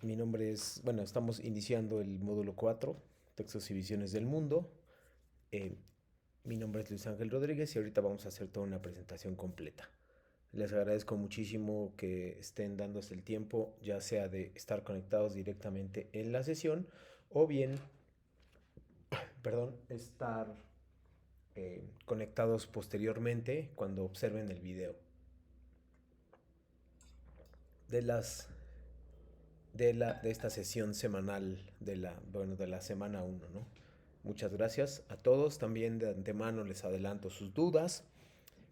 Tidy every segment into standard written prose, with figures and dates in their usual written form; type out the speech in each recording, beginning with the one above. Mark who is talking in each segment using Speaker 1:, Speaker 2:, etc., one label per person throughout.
Speaker 1: Mi nombre es, bueno, estamos iniciando el módulo 4, textos y visiones del mundo. Eh, Mi nombre es Luis Ángel Rodríguez y ahorita vamos a hacer toda una presentación completa. Les agradezco muchísimo que estén dándose el tiempo, ya sea de estar conectados directamente en la sesión o bien, perdón, estar conectados posteriormente cuando observen el video. De las de esta sesión semanal de la semana uno, ¿no? Muchas gracias a todos. También de antemano les adelanto sus dudas.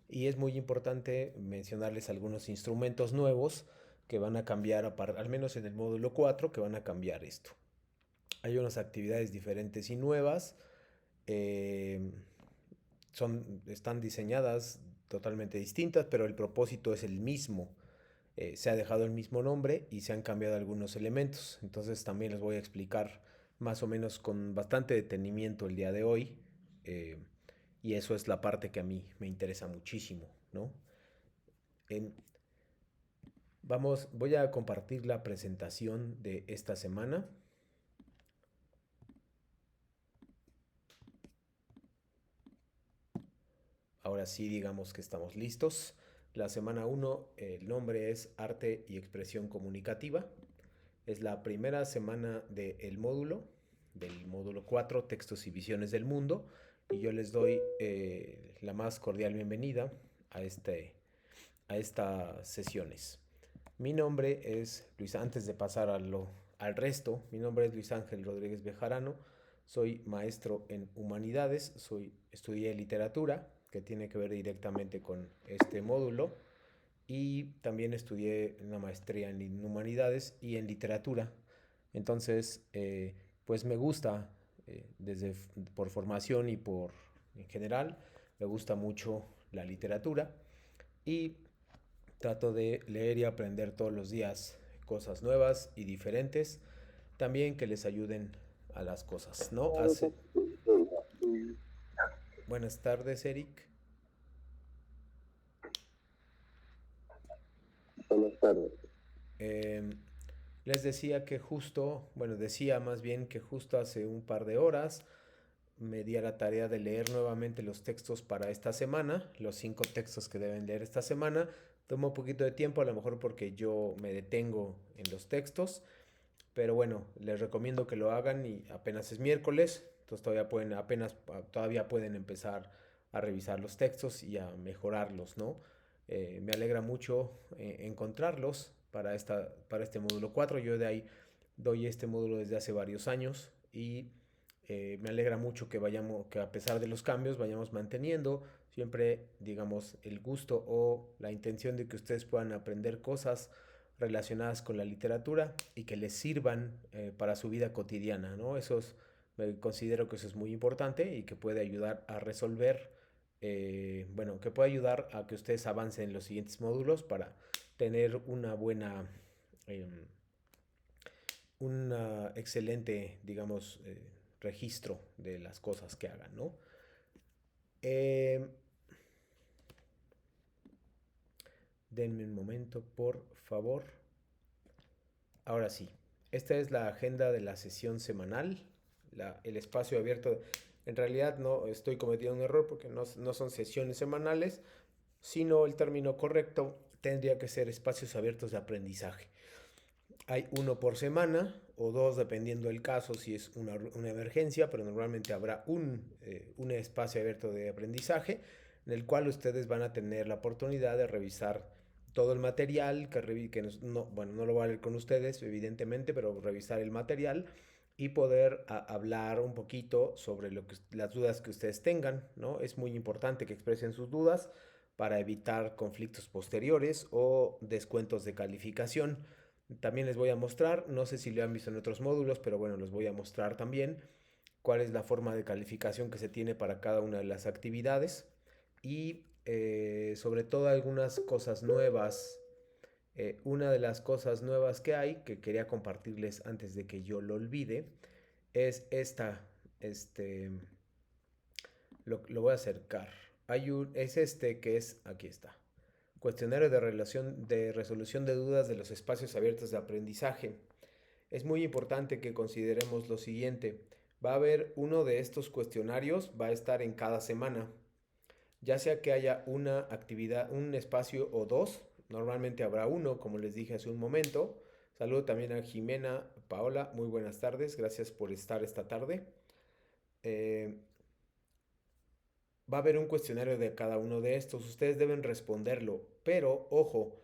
Speaker 1: Y es muy importante mencionarles algunos instrumentos nuevos que van a cambiar, al menos en el módulo 4 que van a cambiar esto. Hay unas actividades diferentes y nuevas. eh, Están diseñadas totalmente distintas, pero el propósito es el mismo. Se ha dejado el mismo nombre y se han cambiado algunos elementos. Entonces también les voy a explicar más o menos con bastante detenimiento el día de hoy. eh, y eso es la parte que a mí me interesa muchísimo, ¿no? En- Voy a compartir la presentación de esta semana. Ahora sí, digamos que estamos listos. La semana uno, el nombre es Arte y Expresión Comunicativa. Es la primera semana del módulo 4, Textos y Visiones del Mundo. Y yo les doy la más cordial bienvenida a, a estas sesiones. Mi nombre es Luis, antes de pasar al resto, mi nombre es Luis Ángel Rodríguez Bejarano, soy maestro en humanidades, estudié literatura, que tiene que ver directamente con este módulo, y también estudié una maestría en humanidades y en literatura. Entonces, pues me gusta, por formación y por en general, me gusta mucho la literatura y trato de leer y aprender todos los días cosas nuevas y diferentes, también que les ayuden a las cosas, ¿no? Buenas tardes, Eric.
Speaker 2: Buenas tardes.
Speaker 1: Eh, Les decía que justo, bueno, decía más bien que justo hace un par de horas me di a la tarea de leer nuevamente los textos para esta semana, los 5 textos que deben leer esta semana. Toma un poquito de tiempo, a lo mejor porque yo me detengo en los textos, pero bueno, les recomiendo que lo hagan y apenas es miércoles, entonces todavía pueden empezar a revisar los textos y a mejorarlos, ¿no? Me alegra mucho encontrarlos para este módulo 4. Yo de ahí doy este módulo desde hace varios años y me alegra mucho que a pesar de los cambios vayamos manteniendo siempre, digamos, el gusto o la intención de que ustedes puedan aprender cosas relacionadas con la literatura y que les sirvan para su vida cotidiana, ¿no? Considero que eso es muy importante y que puede ayudar a resolver, bueno, que puede ayudar a que ustedes avancen en los siguientes módulos para tener eh, una excelente, digamos, registro de las cosas que hagan, ¿no? Eh, Denme un momento, por favor. Ahora sí, esta es la agenda de la sesión semanal, el espacio abierto. En realidad no estoy cometiendo un error porque no son sesiones semanales, sino el término correcto tendría que ser espacios abiertos de aprendizaje. Hay uno por semana o dos dependiendo del caso si es una emergencia, pero normalmente habrá un espacio abierto de aprendizaje en el cual ustedes van a tener la oportunidad de revisar todo el material, bueno, no lo voy a leer con ustedes evidentemente, pero revisar el material y poder hablar un poquito sobre las dudas que ustedes tengan, ¿no? Es muy importante que expresen sus dudas para evitar conflictos posteriores o descuentos de calificación. También les voy a mostrar, no sé si lo han visto en otros módulos, pero bueno, les voy a mostrar también cuál es la forma de calificación que se tiene para cada una de las actividades y sobre todo algunas cosas nuevas. Una de las cosas nuevas que hay, que quería compartirles antes de que yo lo olvide, es este, lo voy a acercar. Es este que es, aquí está, cuestionario de resolución de dudas de los espacios abiertos de aprendizaje. es muy importante que consideremos lo siguiente. Va a haber uno de estos cuestionarios, va a estar en cada semana. Ya sea que haya una actividad, un espacio o dos, normalmente habrá uno, como les dije hace un momento. Saludo también a Jimena, Paola, muy buenas tardes, gracias por estar esta tarde. Eh, Va a haber un cuestionario de cada uno de estos, ustedes deben responderlo, pero ojo,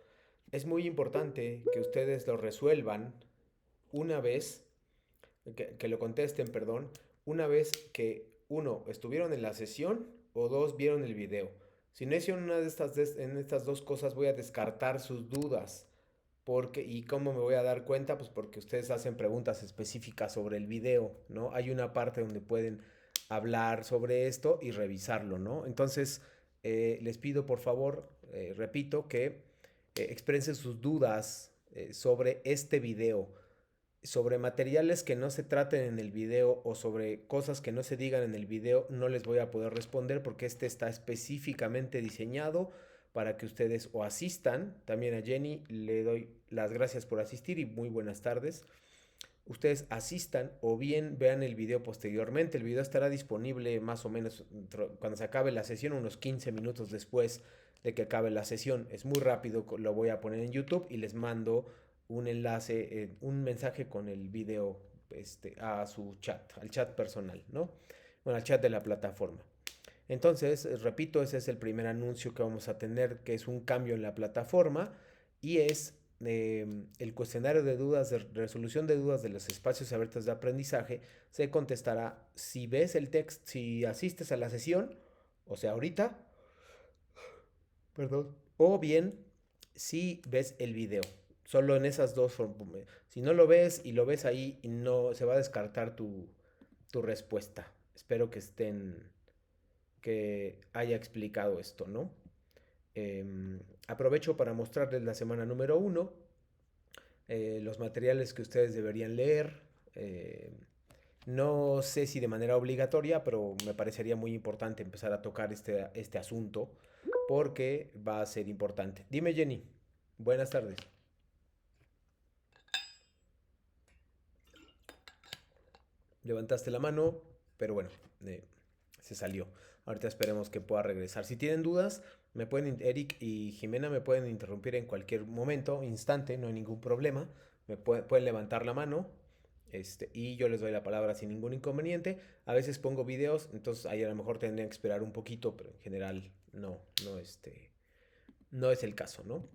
Speaker 1: es muy importante que ustedes lo resuelvan una vez, que lo contesten, perdón, una vez que uno, estuvieron en la sesión o dos, vieron el video. Si no hicieron una de estas, en estas dos cosas, voy a descartar sus dudas. Porque, ¿y cómo me voy a dar cuenta? Pues porque ustedes hacen preguntas específicas sobre el video, ¿no? Hay una parte donde pueden hablar sobre esto y revisarlo, ¿no? Entonces, les pido por favor, repito, que expresen sus dudas sobre este video, sobre materiales que no se traten en el video o sobre cosas que no se digan en el video, no les voy a poder responder porque este está específicamente diseñado para que ustedes o asistan. También a Jenny le doy las gracias por asistir y muy buenas tardes. Ustedes asistan o bien vean el video posteriormente. El video estará disponible más o menos cuando se acabe la sesión, unos 15 minutos después de que acabe la sesión. Es muy rápido, lo voy a poner en YouTube y les mando un enlace, un mensaje con el video a su chat, al chat personal, ¿no? Bueno, al chat de la plataforma. Entonces, repito, ese es el primer anuncio que vamos a tener, que es un cambio en la plataforma y es el cuestionario de dudas, de resolución de dudas de los espacios abiertos de aprendizaje. Se contestará si ves el texto, si asistes a la sesión, o sea, ahorita, perdón, o bien si ves el video. Solo en esas dos formas. Si no lo ves y lo ves ahí, no se va a descartar tu respuesta. Espero que haya explicado esto, ¿no? Aprovecho para mostrarles la semana número 1, los materiales que ustedes deberían leer. No sé si de manera obligatoria, pero me parecería muy importante empezar a tocar este asunto porque va a ser importante. Dime, Jenny. Buenas tardes. Levantaste la mano, pero bueno, se salió. Ahorita esperemos que pueda regresar. Si tienen dudas, Eric y Jimena me pueden interrumpir en cualquier momento, instante, no hay ningún problema. Pueden levantar la mano y yo les doy la palabra sin ningún inconveniente. A veces pongo videos, entonces ahí a lo mejor tendrían que esperar un poquito, pero en general no es el caso, ¿no?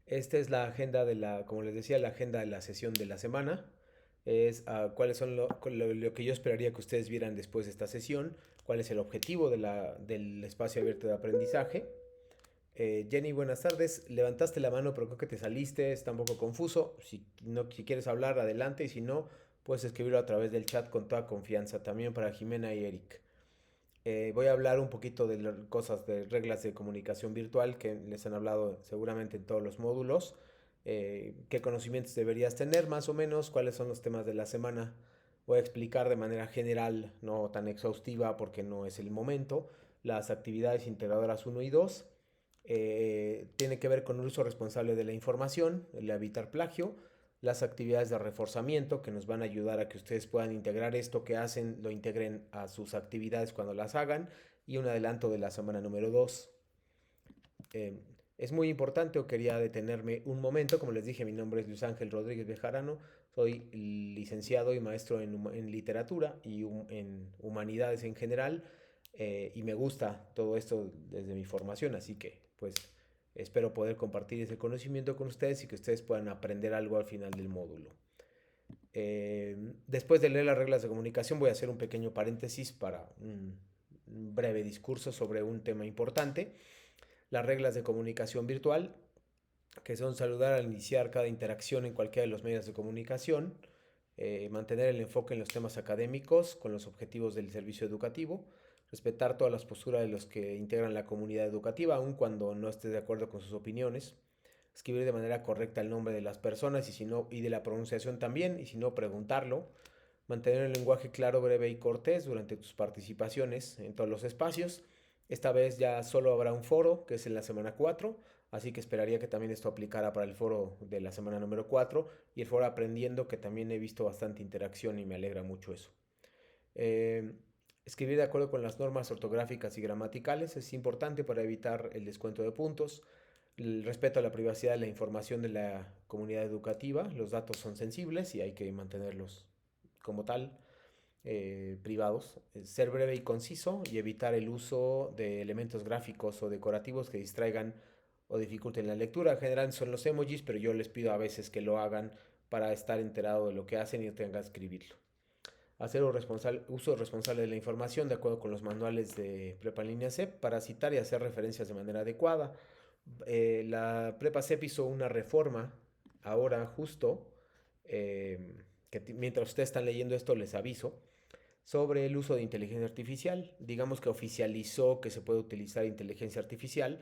Speaker 1: Esta es la agenda como les decía, la agenda de la sesión de la semana. Es cuáles son lo que yo esperaría que ustedes vieran después de esta sesión, cuál es el objetivo del espacio abierto de aprendizaje. Jenny, buenas tardes. Levantaste la mano, pero creo que te saliste, está un poco confuso. Si quieres hablar, adelante, y si no, puedes escribirlo a través del chat con toda confianza, también para Jimena y Eric. Voy a hablar un poquito de cosas de reglas de comunicación virtual que les han hablado seguramente en todos los módulos. Qué conocimientos deberías tener más o menos, cuáles son los temas de la semana. Voy a explicar de manera general, no tan exhaustiva porque no es el momento, las actividades integradoras 1 y 2. Tiene que ver con el uso responsable de la información, el evitar plagio, las actividades de reforzamiento que nos van a ayudar a que ustedes puedan integrar esto que hacen, lo integren a sus actividades cuando las hagan, y un adelanto de la semana número 2. Eh, es muy importante, o quería detenerme un momento, como les dije, mi nombre es Luis Ángel Rodríguez Bejarano, soy licenciado y maestro en literatura y en humanidades en general, y me gusta todo esto desde mi formación, así que pues espero poder compartir ese conocimiento con ustedes y que ustedes puedan aprender algo al final del módulo. Después de leer las reglas de comunicación voy a hacer un pequeño paréntesis para un breve discurso sobre un tema importante. Las reglas de comunicación virtual, que son saludar al iniciar cada interacción en cualquiera de los medios de comunicación, mantener el enfoque en los temas académicos con los objetivos del servicio educativo, respetar todas las posturas de los que integran la comunidad educativa, aun cuando no esté de acuerdo con sus opiniones, escribir de manera correcta el nombre de las personas y de la pronunciación también, y si no, preguntarlo, mantener el lenguaje claro, breve y cortés durante tus participaciones en todos los espacios. Esta vez ya solo habrá un foro, que es en la semana 4. Así que esperaría que también esto aplicara para el foro de la semana número 4 y el foro aprendiendo, que también he visto bastante interacción y me alegra mucho eso. Eh, Escribir de acuerdo con las normas ortográficas y gramaticales es importante para evitar el descuento de puntos. El respeto a la privacidad de la información de la comunidad educativa. Los datos son sensibles y hay que mantenerlos como tal, privados. Ser breve y conciso y evitar el uso de elementos gráficos o decorativos que distraigan o dificulten la lectura. En general son los emojis, pero yo les pido a veces que lo hagan para estar enterado de lo que hacen y no tengan que escribirlo. Hacer un uso responsable de la información de acuerdo con los manuales de Prepa en línea CEP para citar y hacer referencias de manera adecuada. La Prepa CEP hizo una reforma ahora justo, que mientras ustedes están leyendo esto les aviso, sobre el uso de inteligencia artificial. Digamos que oficializó que se puede utilizar inteligencia artificial,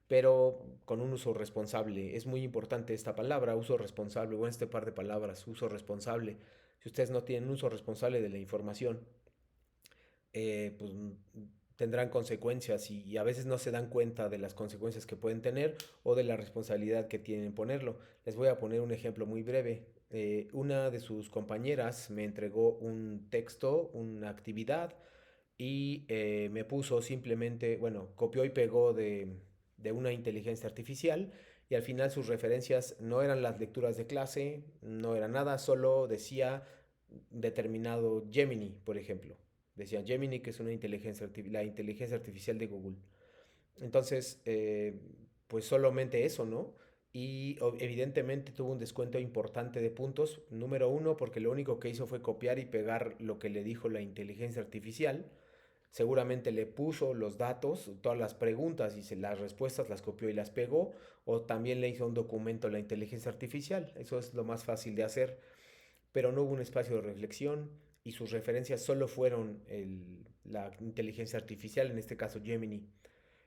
Speaker 1: pero con un uso responsable. Es muy importante esta palabra, uso responsable, o este par de palabras, uso responsable. Si ustedes no tienen uso responsable de la información, pues tendrán consecuencias y a veces no se dan cuenta de las consecuencias que pueden tener o de la responsabilidad que tienen en ponerlo. Les voy a poner un ejemplo muy breve. Una de sus compañeras me entregó un texto, una actividad, y me puso simplemente, bueno, copió y pegó de una inteligencia artificial y al final sus referencias no eran las lecturas de clase, no era nada, solo decía determinado Gemini, por ejemplo. Decía Gemini, que es una la inteligencia artificial de Google. Entonces, pues solamente eso, ¿no? Y evidentemente tuvo un descuento importante de puntos. Número uno, porque lo único que hizo fue copiar y pegar lo que le dijo la inteligencia artificial. Seguramente le puso los datos, todas las preguntas y las respuestas las copió y las pegó. O también le hizo un documento a la inteligencia artificial. Eso es lo más fácil de hacer. Pero no hubo un espacio de reflexión y sus referencias solo fueron la inteligencia artificial, en este caso Gemini.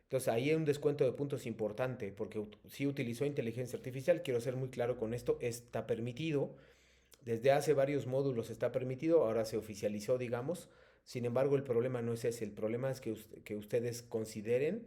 Speaker 1: Entonces ahí hay un descuento de puntos importante, porque si utilizó inteligencia artificial, quiero ser muy claro con esto, está permitido, desde hace varios módulos está permitido, ahora se oficializó, digamos. Sin embargo, el problema no es ese, el problema es que ustedes consideren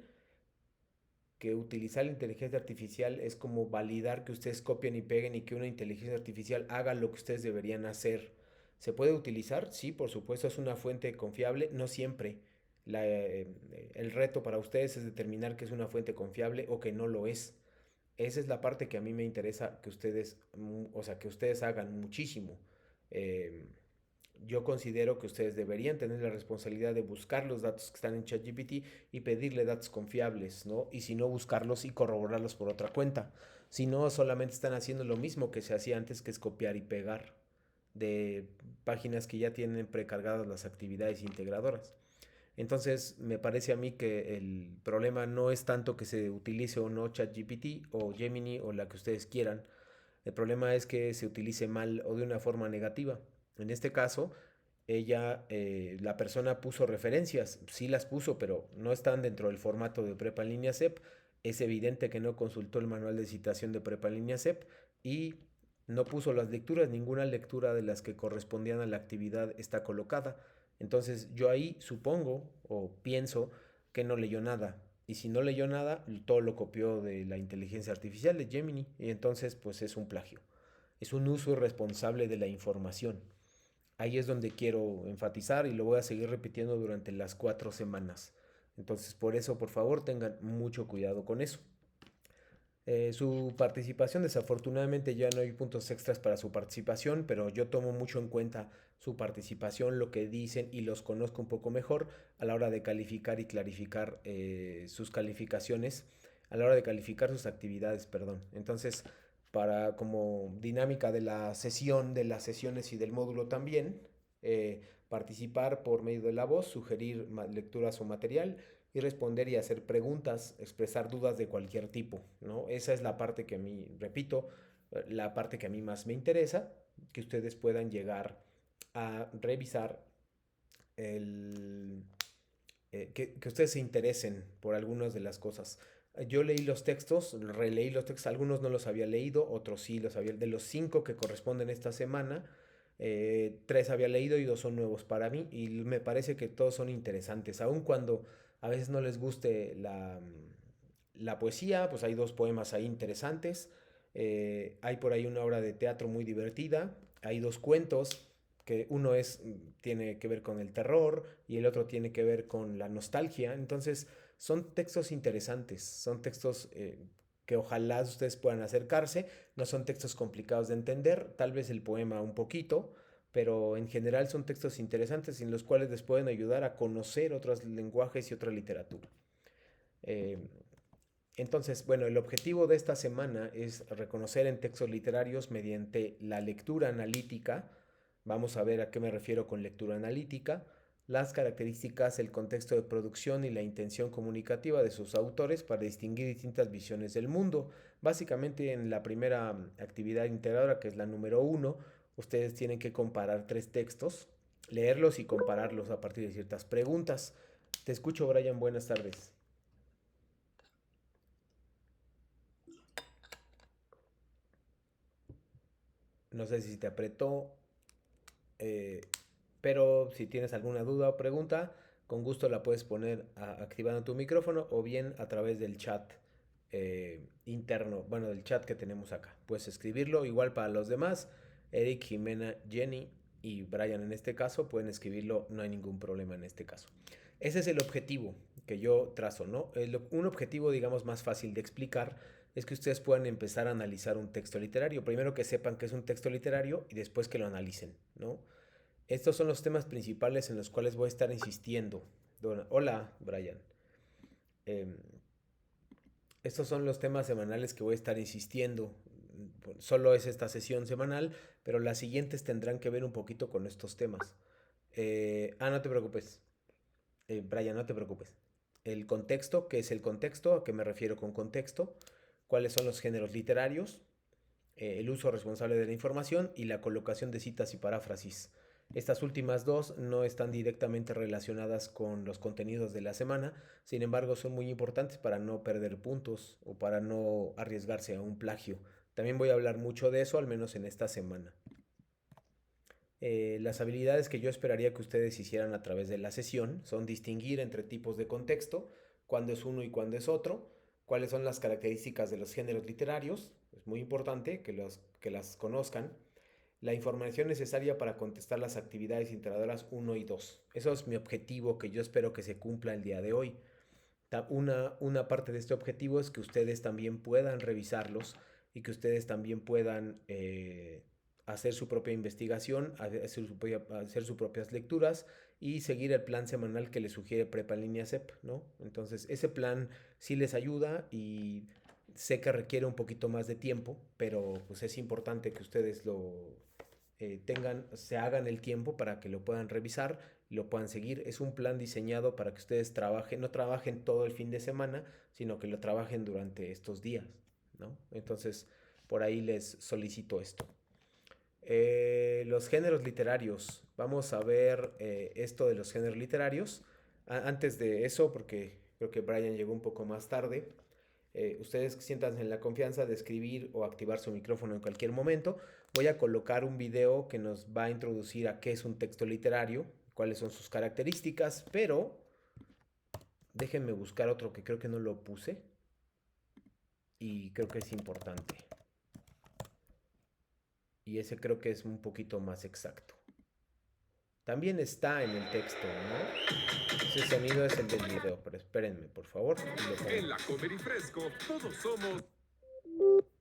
Speaker 1: que utilizar la inteligencia artificial es como validar que ustedes copien y peguen y que una inteligencia artificial haga lo que ustedes deberían hacer. ¿Se puede utilizar? Sí, por supuesto, es una fuente confiable, no siempre. El reto para ustedes es determinar que es una fuente confiable o que no lo es. Esa es la parte que a mí me interesa que ustedes, o sea, que ustedes hagan muchísimo. Eh, yo considero que ustedes deberían tener la responsabilidad de buscar los datos que están en ChatGPT y pedirle datos confiables, ¿no? Y si no, buscarlos y corroborarlos por otra cuenta. Si no, solamente están haciendo lo mismo que se hacía antes, que es copiar y pegar de páginas que ya tienen precargadas las actividades integradoras. Entonces, me parece a mí que el problema no es tanto que se utilice o no ChatGPT o Gemini o la que ustedes quieran. El problema es que se utilice mal o de una forma negativa. En este caso, la persona puso referencias, sí las puso, pero no están dentro del formato de Prepa en línea CEP. Es evidente que no consultó el manual de citación de Prepa en línea CEP y no puso las lecturas, ninguna lectura de las que correspondían a la actividad está colocada. Entonces yo ahí supongo o pienso que no leyó nada. Y si no leyó nada, todo lo copió de la inteligencia artificial de Gemini. Y entonces pues es un plagio. Es un uso irresponsable de la información. Ahí es donde quiero enfatizar y lo voy a seguir repitiendo durante las 4 semanas. Entonces por eso por favor tengan mucho cuidado con eso. Su participación, desafortunadamente ya no hay puntos extras para su participación, pero yo tomo mucho en cuenta su participación, lo que dicen y los conozco un poco mejor a la hora de calificar y clarificar sus calificaciones, a la hora de calificar sus actividades, perdón. Entonces, para como dinámica de la sesión, de las sesiones y del módulo también, participar por medio de la voz, sugerir lecturas o material y responder y hacer preguntas, expresar dudas de cualquier tipo, ¿no? Esa es la parte que a mí, repito, la parte que a mí más me interesa, que ustedes puedan llegar a revisar que ustedes se interesen por algunas de las cosas. Yo leí los textos, releí los textos, algunos no los había leído, otros sí los había. De los 5 que corresponden esta semana, 3 había leído y 2 son nuevos para mí y me parece que todos son interesantes, aun cuando a veces no les guste la poesía, pues hay dos poemas ahí interesantes. Hay por ahí una obra de teatro muy divertida. Hay dos cuentos, que uno tiene que ver con el terror y el otro tiene que ver con la nostalgia. Entonces, son textos interesantes, son textos que ojalá ustedes puedan acercarse. No son textos complicados de entender, tal vez el poema un poquito, pero en general son textos interesantes en los cuales les pueden ayudar a conocer otros lenguajes y otra literatura. Eh, entonces, bueno, el objetivo de esta semana es reconocer en textos literarios mediante la lectura analítica. Vamos a ver a qué me refiero con lectura analítica, las características, el contexto de producción y la intención comunicativa de sus autores para distinguir distintas visiones del mundo. Básicamente en la primera actividad integradora, que es la número uno, ustedes tienen que comparar tres textos, leerlos y compararlos a partir de ciertas preguntas. Te escucho, Brian, buenas tardes. No sé si te apretó, eh, pero si tienes alguna duda o pregunta, con gusto la puedes poner activando tu micrófono o bien a través del chat interno, bueno, del chat que tenemos acá. Puedes escribirlo igual para los demás. Eric, Jimena, Jenny y Brian en este caso pueden escribirlo, no hay ningún problema en este caso. Ese es el objetivo que yo trazo, ¿no? Un objetivo, digamos, más fácil de explicar es que ustedes puedan empezar a analizar un texto literario. Primero que sepan que es un texto literario y después que lo analicen, ¿no? Estos son los temas principales en los cuales voy a estar insistiendo. Hola, Brian. Eh, Estos son los temas semanales que voy a estar insistiendo. Solo es esta sesión semanal, pero las siguientes tendrán que ver un poquito con estos temas. No te preocupes. Brian, no te preocupes. El contexto, ¿qué es el contexto? ¿A qué me refiero con contexto? ¿Cuáles son los géneros literarios? El uso responsable de la información y la colocación de citas y paráfrasis. Estas últimas dos no están directamente relacionadas con los contenidos de la semana, sin embargo son muy importantes para no perder puntos o para no arriesgarse a un plagio. También voy a hablar mucho de eso, al menos en esta semana. Las habilidades que yo esperaría que ustedes hicieran a través de la sesión son distinguir entre tipos de contexto, cuándo es uno y cuándo es otro, cuáles son las características de los géneros literarios, es muy importante que las conozcan, la información necesaria para contestar las actividades integradoras uno y 2. Eso es mi objetivo que yo espero que se cumpla el día de hoy. Una parte de este objetivo es que ustedes también puedan revisarlos y que ustedes también puedan hacer su propia investigación, hacer sus propias lecturas y seguir el plan semanal que les sugiere Prepa en línea CEP, ¿no? Entonces, ese plan sí les ayuda y sé que requiere un poquito más de tiempo, pero pues es importante que ustedes se hagan el tiempo para que lo puedan revisar y lo puedan seguir. Es un plan diseñado para que ustedes no trabajen todo el fin de semana, sino que lo trabajen durante estos días, ¿no? Entonces, por ahí les solicito esto. Los géneros literarios. Vamos a ver esto de los géneros literarios. Antes de eso, porque creo que Brian llegó un poco más tarde, ustedes sientan en la confianza de escribir o activar su micrófono en cualquier momento. Voy a colocar un video que nos va a introducir a qué es un texto literario, cuáles son sus características, pero déjenme buscar otro que creo que no lo puse y creo que es importante. Y ese creo que es un poquito más exacto. También está en el texto, ¿no? Ese sonido es el del video, pero espérenme, por favor.
Speaker 2: En la Comer y Fresco, todos somos...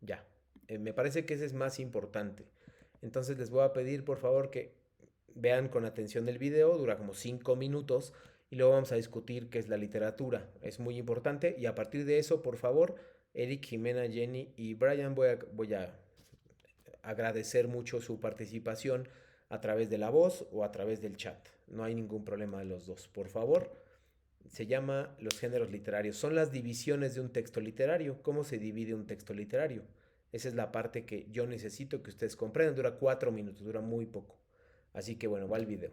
Speaker 1: Ya, me parece que ese es más importante. Entonces les voy a pedir, por favor, que vean con atención el video, dura como 5 minutos y luego vamos a discutir qué es la literatura. Es muy importante y a partir de eso, por favor, Eric, Jimena, Jenny y Brian, voy a agradecer mucho su participación a través de la voz o a través del chat. No hay ningún problema de los dos. Por favor, se llama los géneros literarios. Son las divisiones de un texto literario. ¿Cómo se divide un texto literario? Esa es la parte que yo necesito que ustedes comprendan. Dura 4 minutos, dura muy poco. Así que bueno, va el video.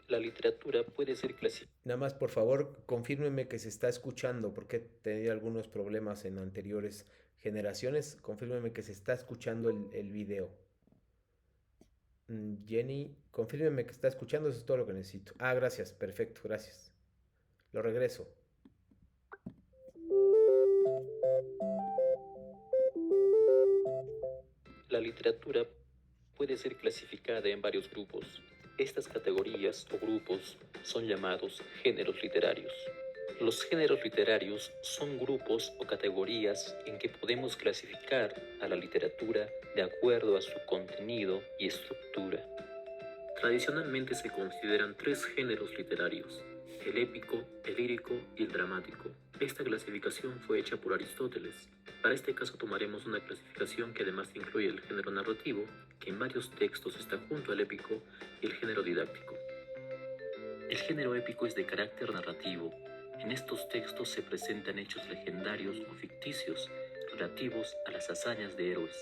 Speaker 3: La literatura puede ser clasificada.
Speaker 1: Nada más, por favor, confírmenme que se está escuchando, porque he tenido algunos problemas en anteriores generaciones. Confírmenme que se está escuchando el video. Jenny, confírmeme que está escuchando, eso es todo lo que necesito. Ah, gracias, perfecto, gracias. Lo regreso.
Speaker 3: La literatura puede ser clasificada en varios grupos. Estas categorías o grupos son llamados géneros literarios. Los géneros literarios son grupos o categorías en que podemos clasificar a la literatura de acuerdo a su contenido y estructura. Tradicionalmente se consideran tres géneros literarios: el épico, el lírico y el dramático. Esta clasificación fue hecha por Aristóteles. Para este caso tomaremos una clasificación que además incluye el género narrativo, que en varios textos está junto al épico, y el género didáctico. El género épico es de carácter narrativo. En estos textos se presentan hechos legendarios o ficticios relativos a las hazañas de héroes.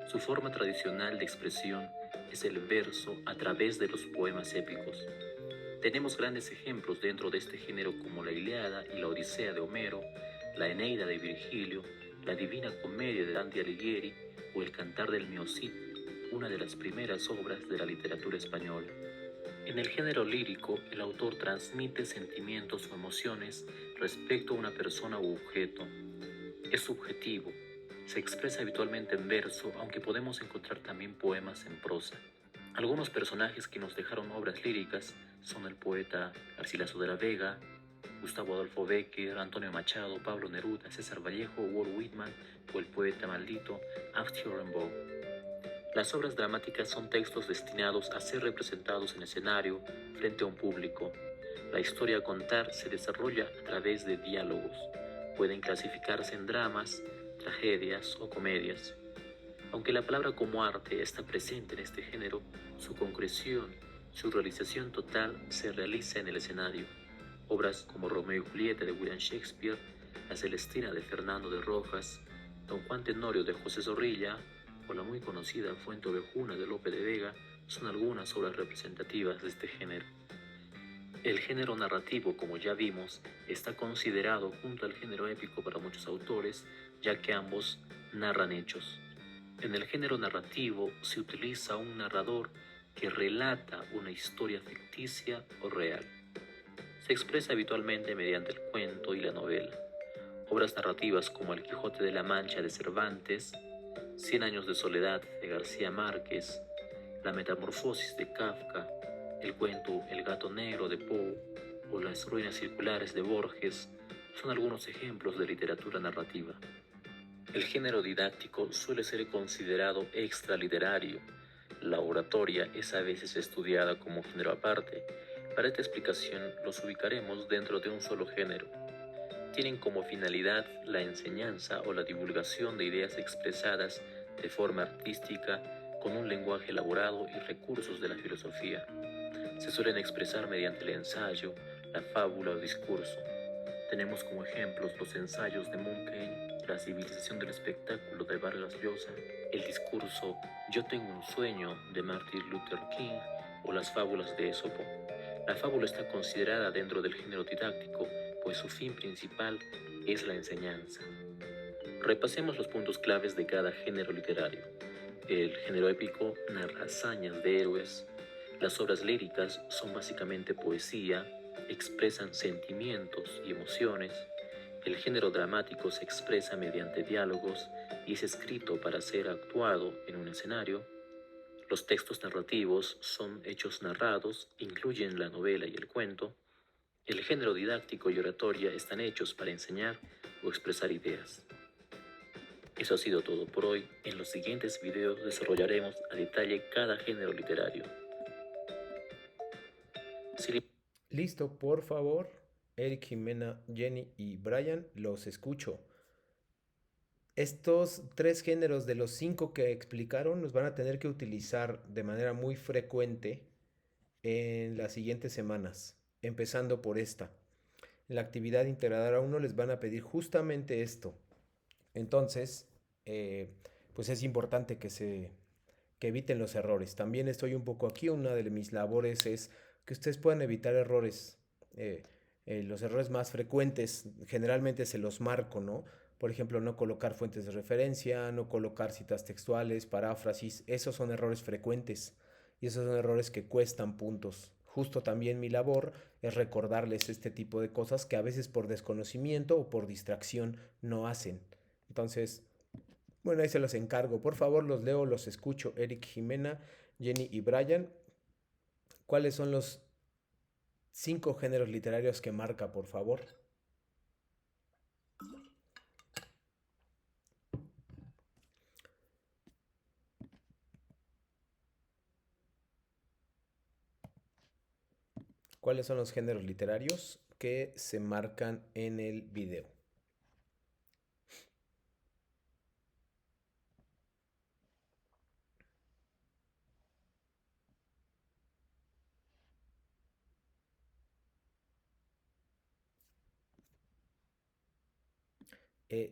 Speaker 3: Su forma tradicional de expresión es el verso a través de los poemas épicos. Tenemos grandes ejemplos dentro de este género como la Ilíada y la Odisea de Homero, la Eneida de Virgilio, la Divina Comedia de Dante Alighieri o el Cantar del Mio Cid, una de las primeras obras de la literatura española. En el género lírico, el autor transmite sentimientos o emociones respecto a una persona u objeto. Es subjetivo. Se expresa habitualmente en verso, aunque podemos encontrar también poemas en prosa. Algunos personajes que nos dejaron obras líricas son el poeta Garcilaso de la Vega, Gustavo Adolfo Bécquer, Antonio Machado, Pablo Neruda, César Vallejo, Walt Whitman o el poeta maldito Arthur Rimbaud. Las obras dramáticas son textos destinados a ser representados en escenario frente a un público. La historia a contar se desarrolla a través de diálogos. Pueden clasificarse en dramas, tragedias o comedias. Aunque la palabra como arte está presente en este género, su concreción, su realización total se realiza en el escenario. Obras como Romeo y Julieta de William Shakespeare, La Celestina de Fernando de Rojas, Don Juan Tenorio de José Zorrilla o la muy conocida Fuente Ovejuna de Lope de Vega son algunas obras representativas de este género. El género narrativo, como ya vimos, está considerado junto al género épico para muchos autores, ya que ambos narran hechos. En el género narrativo se utiliza un narrador que relata una historia ficticia o real. Se expresa habitualmente mediante el cuento y la novela. Obras narrativas como El Quijote de la Mancha de Cervantes, Cien años de soledad de García Márquez, La Metamorfosis de Kafka, el cuento El gato negro de Poe o Las ruinas circulares de Borges son algunos ejemplos de literatura narrativa. El género didáctico suele ser considerado extraliterario. La oratoria es a veces estudiada como género aparte. Para esta explicación los ubicaremos dentro de un solo género. Tienen como finalidad la enseñanza o la divulgación de ideas expresadas de forma artística con un lenguaje elaborado y recursos de la filosofía. Se suelen expresar mediante el ensayo, la fábula o discurso. Tenemos como ejemplos los ensayos de Montaigne, La civilización del espectáculo de Vargas Llosa, el discurso Yo tengo un sueño de Martin Luther King o las fábulas de Esopo. La fábula está considerada dentro del género didáctico, pues su fin principal es la enseñanza. Repasemos los puntos claves de cada género literario. El género épico narra hazañas de héroes. Las obras líricas son básicamente poesía, expresan sentimientos y emociones. El género dramático se expresa mediante diálogos y es escrito para ser actuado en un escenario. Los textos narrativos son hechos narrados, incluyen la novela y el cuento. El género didáctico y oratoria están hechos para enseñar o expresar ideas. Eso ha sido todo por hoy. En los siguientes videos desarrollaremos a detalle cada género literario.
Speaker 1: Listo, por favor. Eric, Jimena, Jenny y Brian, los escucho. Estos tres géneros de los 5 que explicaron los van a tener que utilizar de manera muy frecuente en las siguientes semanas, empezando por esta. En la actividad integradora 1 les van a pedir justamente esto. Entonces, pues es importante que eviten los errores. También estoy un poco aquí, una de mis labores es que ustedes puedan evitar errores. Los errores más frecuentes generalmente se los marco, ¿no? Por ejemplo, no colocar fuentes de referencia, no colocar citas textuales, paráfrasis, esos son errores frecuentes y esos son errores que cuestan puntos. Justo también mi labor es recordarles este tipo de cosas que a veces por desconocimiento o por distracción no hacen. Entonces, bueno, ahí se los encargo. Por favor, los leo, los escucho. Eric, Jimena, Jenny y Brian. ¿Cuáles son los 5 géneros literarios que marca, por favor? ¿Cuáles son los géneros literarios que se marcan en el video?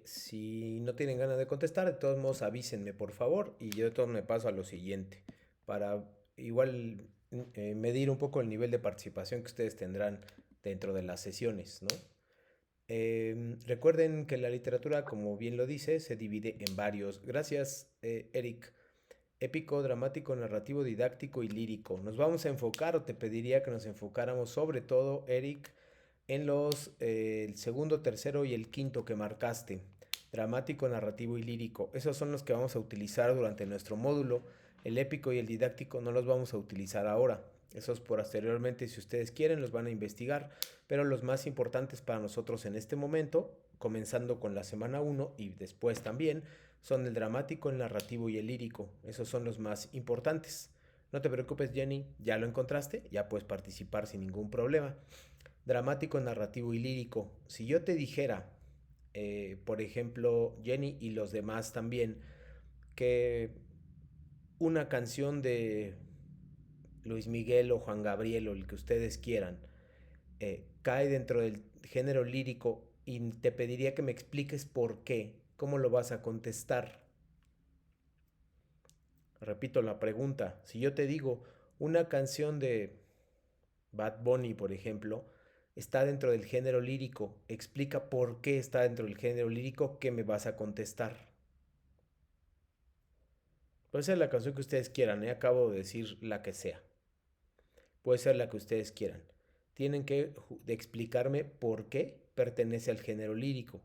Speaker 1: Si no tienen ganas de contestar, de todos modos avísenme por favor y yo de todos me paso a lo siguiente para igual medir un poco el nivel de participación que ustedes tendrán dentro de las sesiones, ¿no? Recuerden que la literatura, como bien lo dice, se divide en varios. Gracias, Eric. Épico, dramático, narrativo, didáctico y lírico. Nos vamos a enfocar, o te pediría que nos enfocáramos sobre todo, Eric, en los el segundo, tercero y el quinto que marcaste. Dramático, narrativo y lírico. Esos son los que vamos a utilizar durante nuestro módulo. El épico y el didáctico no los vamos a utilizar ahora. Esos posteriormente, si ustedes quieren, los van a investigar. Pero los más importantes para nosotros en este momento, comenzando con la semana 1 y después también, son el dramático, el narrativo y el lírico. Esos son los más importantes. No te preocupes, Jenny, ya lo encontraste, ya puedes participar sin ningún problema. Dramático, narrativo y lírico. Si yo te dijera, por ejemplo, Jenny y los demás también, que una canción de Luis Miguel o Juan Gabriel o el que ustedes quieran, cae dentro del género lírico y te pediría que me expliques por qué, cómo lo vas a contestar. Repito la pregunta, si yo te digo una canción de Bad Bunny, por ejemplo, está dentro del género lírico, explica por qué está dentro del género lírico, ¿qué me vas a contestar? Puede ser la canción que ustedes quieran, acabo de decir la que sea. Puede ser la que ustedes quieran. Tienen que explicarme por qué pertenece al género lírico.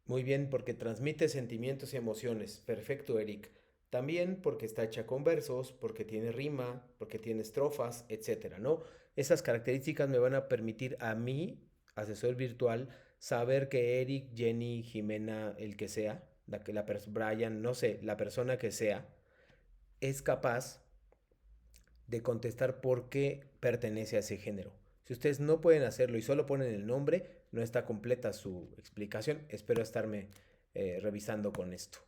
Speaker 1: Muy bien, porque transmite sentimientos y emociones. Perfecto, Eric. También porque está hecha con versos, porque tiene rima, porque tiene estrofas, etcétera, ¿no? Esas características me van a permitir a mí, asesor virtual, saber que Eric, Jenny, Jimena, el que sea, Brian, no sé, la persona que sea, es capaz de contestar por qué pertenece a ese género. Si ustedes no pueden hacerlo y solo ponen el nombre, no está completa su explicación. Espero estarme revisando con esto.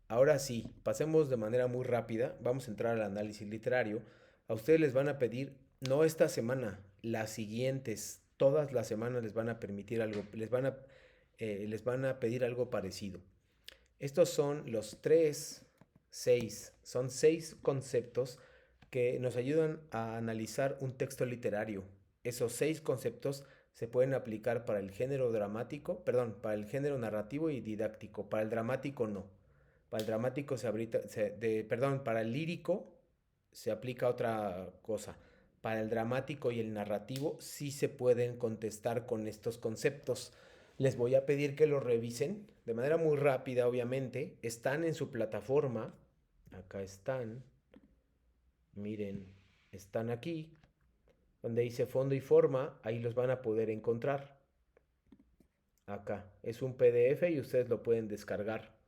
Speaker 1: Ahora sí, pasemos de manera muy rápida. Vamos a entrar al análisis literario. A ustedes les van a pedir, no esta semana, las siguientes, todas las semanas les van a permitir algo, les van a pedir algo parecido. Estos son los 6, son 6 conceptos que nos ayudan a analizar un texto literario. Esos 6 conceptos se pueden aplicar para el género dramático, perdón, para el género narrativo y didáctico. Para el dramático no. Para el dramático para el lírico se aplica otra cosa. Para el dramático y el narrativo sí se pueden contestar con estos conceptos. Les voy a pedir que lo revisen de manera muy rápida, obviamente. Están en su plataforma. Acá están. Miren, están aquí. Donde dice fondo y forma, ahí los van a poder encontrar. Acá. Es un PDF y ustedes lo pueden descargar.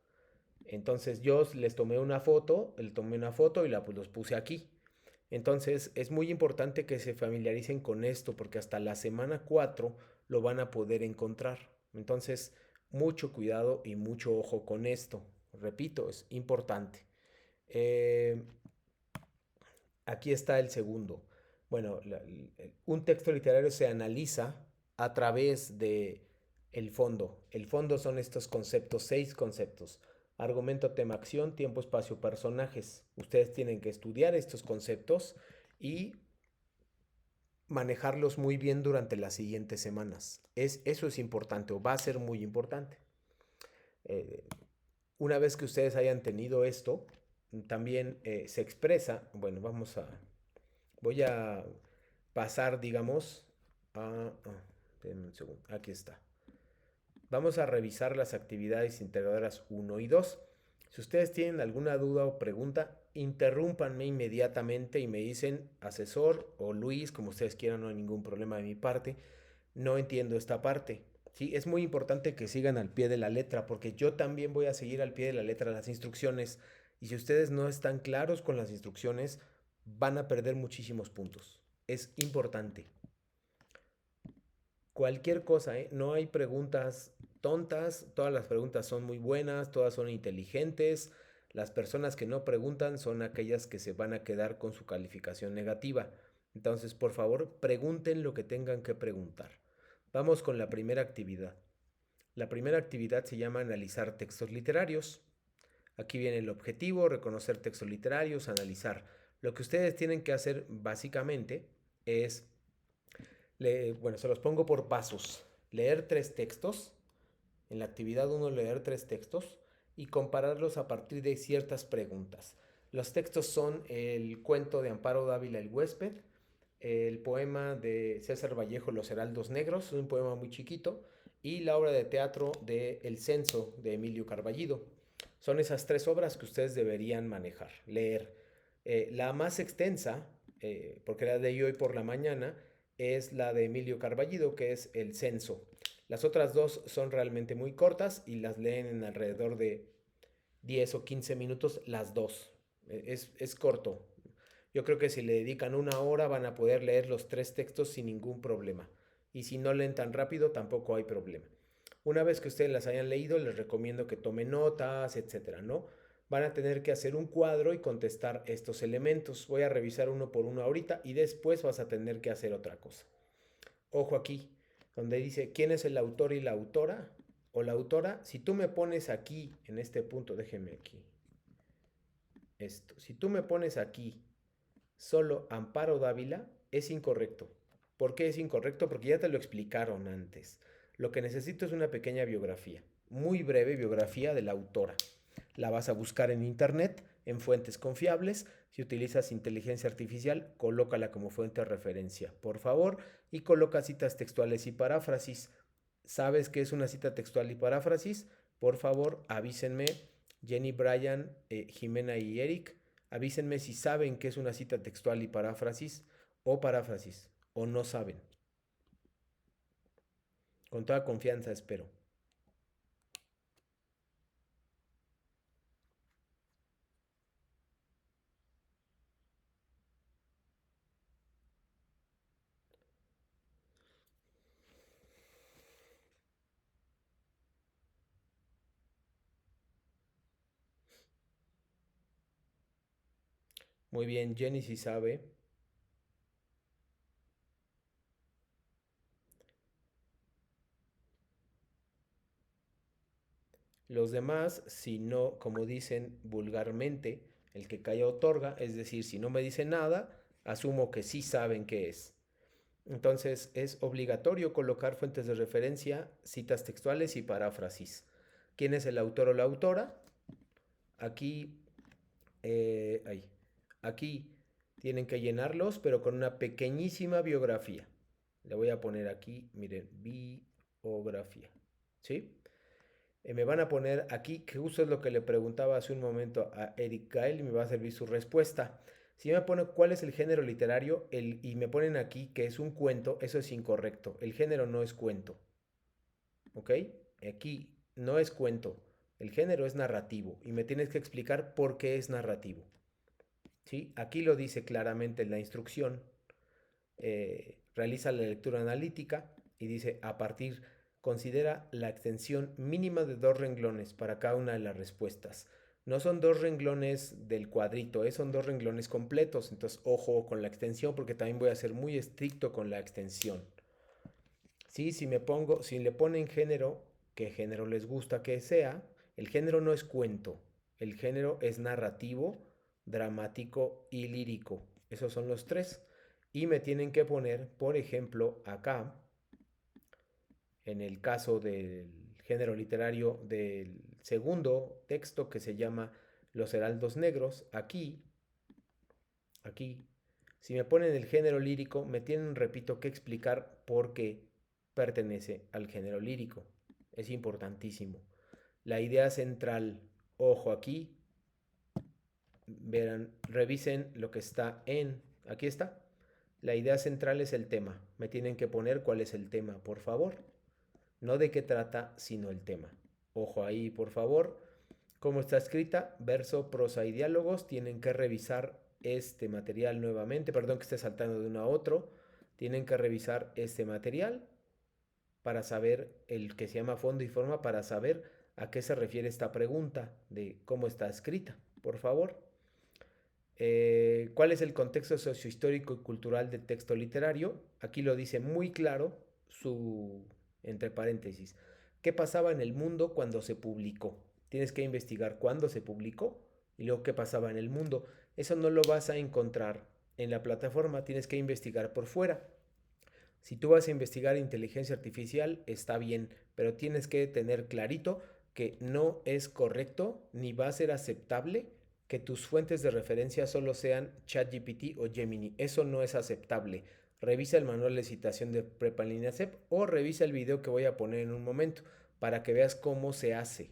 Speaker 1: Entonces yo les tomé una foto, y pues los puse aquí. Entonces es muy importante que se familiaricen con esto porque hasta la semana 4 lo van a poder encontrar. Entonces, mucho cuidado y mucho ojo con esto. Repito, es importante. Eh, Aquí está el segundo. Bueno, un texto literario se analiza a través de el fondo. El fondo son estos conceptos, 6 conceptos. Argumento, tema, acción, tiempo, espacio, personajes. Ustedes tienen que estudiar estos conceptos y manejarlos muy bien durante las siguientes semanas. Eso es importante o va a ser muy importante. Eh, una vez que ustedes hayan tenido esto, también se expresa, bueno, voy a pasar, digamos, denme un segundo, aquí está. Vamos a revisar las actividades integradoras 1 y 2. Si ustedes tienen alguna duda o pregunta, interrúmpanme inmediatamente y me dicen, asesor o Luis, como ustedes quieran, no hay ningún problema de mi parte, no entiendo esta parte. Sí, es muy importante que sigan al pie de la letra, porque yo también voy a seguir al pie de la letra las instrucciones. Y si ustedes no están claros con las instrucciones, van a perder muchísimos puntos. Es importante. Cualquier cosa, ¿eh? No hay preguntas tontas, todas las preguntas son muy buenas, todas son inteligentes. Las personas que no preguntan son aquellas que se van a quedar con su calificación negativa. Entonces, por favor, pregunten lo que tengan que preguntar. Vamos con la primera actividad. La primera actividad se llama analizar textos literarios. Aquí viene el objetivo, reconocer textos literarios, analizar. Lo que ustedes tienen que hacer básicamente es, bueno, se los pongo por pasos. Leer 3 textos. En la actividad 1, leer 3 textos y compararlos a partir de ciertas preguntas. Los textos son el cuento de Amparo Dávila El huésped, el poema de César Vallejo Los heraldos negros, un poema muy chiquito, y la obra de teatro de El censo de Emilio Carballido. Son esas 3 obras que ustedes deberían manejar, leer. La más extensa, porque la leí hoy por la mañana, es la de Emilio Carballido, que es El censo. Las otras 2 son realmente muy cortas y las leen en alrededor de 10 o 15 minutos las 2. Es corto. Yo creo que si le dedican 1 hora van a poder leer los 3 textos sin ningún problema. Y si no leen tan rápido tampoco hay problema. Una vez que ustedes las hayan leído, les recomiendo que tomen notas, etcétera, ¿no? Van a tener que hacer un cuadro y contestar estos elementos. Voy a revisar uno por uno ahorita y después vas a tener que hacer otra cosa. Ojo aquí, donde dice quién es el autor y la autora o la autora. Si tú me pones aquí, en este punto, déjenme aquí, esto, si tú me pones aquí solo Amparo Dávila, es incorrecto. ¿Por qué es incorrecto? Porque ya te lo explicaron antes. Lo que necesito es una pequeña biografía, muy breve biografía de la autora. La vas a buscar en internet, en fuentes confiables. Si utilizas inteligencia artificial, colócala como fuente de referencia, por favor, y coloca citas textuales y paráfrasis. ¿Sabes qué es una cita textual y paráfrasis? Por favor, avísenme, Jenny, Brian, Jimena y Eric, avísenme si saben qué es una cita textual y paráfrasis, o no saben. Con toda confianza, espero. Muy bien, Jenny sí sabe. Los demás, si no, como dicen vulgarmente, el que calla otorga, es decir, si no me dicen nada, asumo que sí saben qué es. Entonces es obligatorio colocar fuentes de referencia, citas textuales y paráfrasis. ¿Quién es el autor o la autora? Aquí, aquí tienen que llenarlos, pero con una pequeñísima biografía. Le voy a poner aquí, miren, biografía. ¿Sí? Me van a poner aquí, que justo es lo que le preguntaba hace un momento a Eric Kyle y me va a servir su respuesta. Si me pone cuál es el género literario y me ponen aquí que es un cuento, eso es incorrecto. El género no es cuento. ¿Ok? Aquí no es cuento. El género es narrativo y me tienes que explicar por qué es narrativo. ¿Sí? Aquí lo dice claramente en la instrucción. Realiza la lectura analítica y dice a partir, considera la extensión mínima de 2 renglones para cada una de las respuestas. No son 2 renglones del cuadrito, son 2 renglones completos. Entonces, ojo con la extensión porque también voy a ser muy estricto con la extensión. ¿Sí? Si le ponen género, ¿qué género les gusta que sea? El género no es cuento, el género es narrativo, dramático y lírico. Esos son los tres. Y me tienen que poner, por ejemplo, acá, en el caso del género literario del segundo texto que se llama Los Heraldos Negros, aquí, si me ponen el género lírico, me tienen, repito, que explicar por qué pertenece al género lírico. Es importantísimo. La idea central, ojo aquí, verán, revisen lo que está aquí está. La idea central es el tema. Me tienen que poner cuál es el tema, por favor. No de qué trata, sino el tema. Ojo ahí, por favor. Cómo está escrita, verso, prosa y diálogos. Tienen que revisar este material nuevamente. Perdón que esté saltando de uno a otro. Tienen que revisar este material para saber el que se llama fondo y forma, para saber a qué se refiere esta pregunta de cómo está escrita, por favor. ¿Cuál es el contexto sociohistórico y cultural del texto literario? Aquí lo dice muy claro, entre paréntesis, ¿qué pasaba en el mundo cuando se publicó? Tienes que investigar cuándo se publicó y luego qué pasaba en el mundo. Eso no lo vas a encontrar en la plataforma, tienes que investigar por fuera. Si tú vas a investigar inteligencia artificial, está bien, pero tienes que tener clarito que no es correcto ni va a ser aceptable que tus fuentes de referencia solo sean ChatGPT o Gemini. Eso no es aceptable. Revisa el manual de citación de Prepa en línea CEP o revisa el video que voy a poner en un momento para que veas cómo se hace.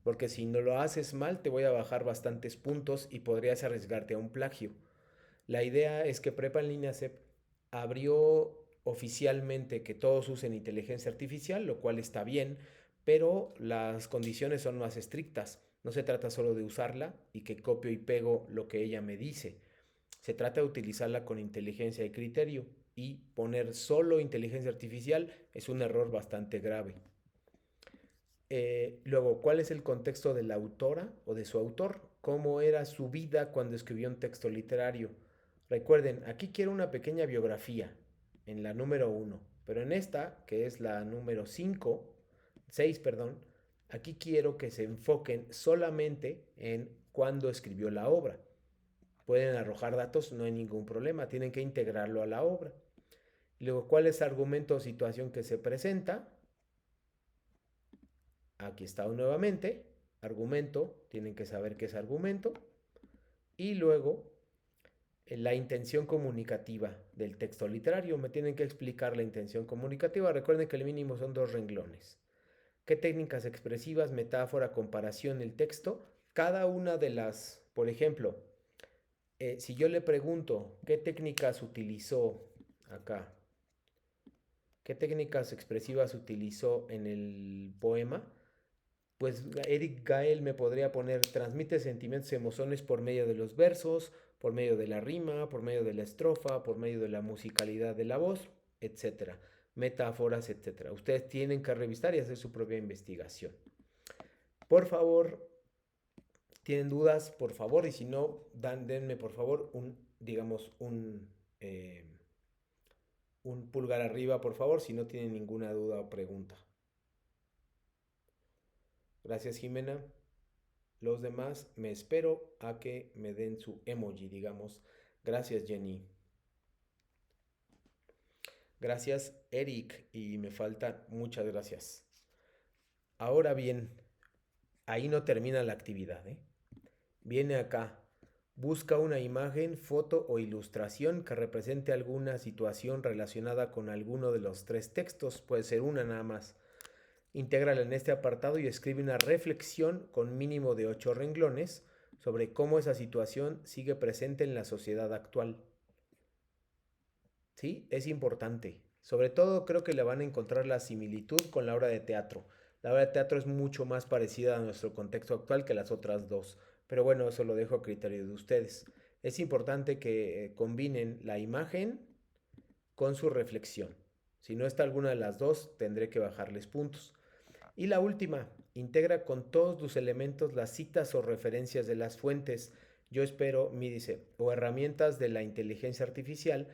Speaker 1: Porque si no lo haces mal, te voy a bajar bastantes puntos y podrías arriesgarte a un plagio. La idea es que Prepa en línea CEP abrió oficialmente que todos usen inteligencia artificial, lo cual está bien, pero las condiciones son más estrictas. No se trata solo de usarla y que copio y pego lo que ella me dice. Se trata de utilizarla con inteligencia y criterio, y poner solo inteligencia artificial es un error bastante grave. Luego, ¿cuál es el contexto de la autora o de su autor? ¿Cómo era su vida cuando escribió un texto literario? Recuerden, aquí quiero una pequeña biografía en la número 1, pero en esta, que es la número 6, perdón, aquí quiero que se enfoquen solamente en cuándo escribió la obra. Pueden arrojar datos, no hay ningún problema, tienen que integrarlo a la obra. Luego, ¿cuál es el argumento o situación que se presenta? Aquí está nuevamente, argumento, tienen que saber qué es argumento. Y luego, la intención comunicativa del texto literario. Me tienen que explicar la intención comunicativa. Recuerden que el mínimo son 2 renglones. ¿Qué técnicas expresivas, metáfora, comparación, el texto? Cada una de las, por ejemplo, si yo le pregunto qué técnicas utilizó acá, qué técnicas expresivas utilizó en el poema, pues Eric Gael me podría poner, transmite sentimientos y emociones por medio de los versos, por medio de la rima, por medio de la estrofa, por medio de la musicalidad de la voz, etcétera, metáforas, etcétera. Ustedes tienen que revisar y hacer su propia investigación. Por favor, ¿tienen dudas? Por favor, y si no, denme por favor un pulgar arriba, por favor, si no tienen ninguna duda o pregunta. Gracias, Jimena. Los demás me espero a que me den su emoji, digamos. Gracias, Jenny. Gracias, Eric. Y me faltan muchas gracias. Ahora bien, ahí no termina la actividad, ¿eh? Viene acá. Busca una imagen, foto o ilustración que represente alguna situación relacionada con alguno de los 3 textos. Puede ser una nada más. Intégrala en este apartado y escribe una reflexión con mínimo de 8 renglones sobre cómo esa situación sigue presente en la sociedad actual. ¿Sí? Es importante. Sobre todo creo que le van a encontrar la similitud con la obra de teatro. La obra de teatro es mucho más parecida a nuestro contexto actual que las otras dos. Pero bueno, eso lo dejo a criterio de ustedes. Es importante que combinen la imagen con su reflexión. Si no está alguna de las dos, tendré que bajarles puntos. Y la última, integra con todos tus elementos las citas o referencias de las fuentes. Yo espero, me dice, o herramientas de la inteligencia artificial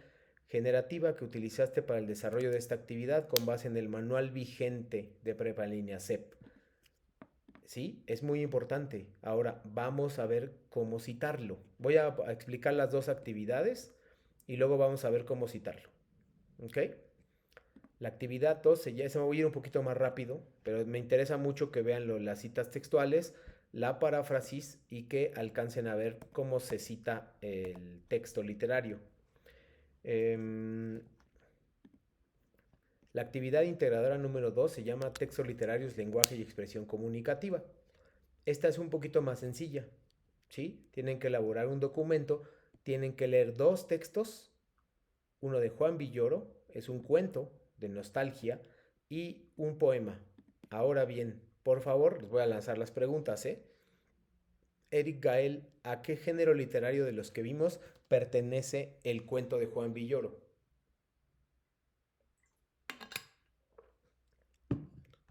Speaker 1: generativa que utilizaste para el desarrollo de esta actividad con base en el manual vigente de Prepa en línea CEP. ¿sí? Es muy importante. Ahora vamos a ver cómo citarlo. Voy a explicar las dos actividades y luego vamos a ver cómo citarlo. ¿Ok? La actividad 2, se me voy a ir un poquito más rápido, pero me interesa mucho que vean las citas textuales, la paráfrasis y que alcancen a ver cómo se cita el texto literario. Em, la actividad integradora número 2 se llama Textos literarios, lenguaje y expresión comunicativa. Esta es un poquito más sencilla, ¿sí? Tienen que elaborar un documento, tienen que leer dos textos, uno de Juan Villoro, es un cuento de nostalgia, y un poema. Ahora bien, por favor, les voy a lanzar las preguntas, ¿eh? Eric Gael, ¿a qué género literario de los que vimos pertenece el cuento de Juan Villoro?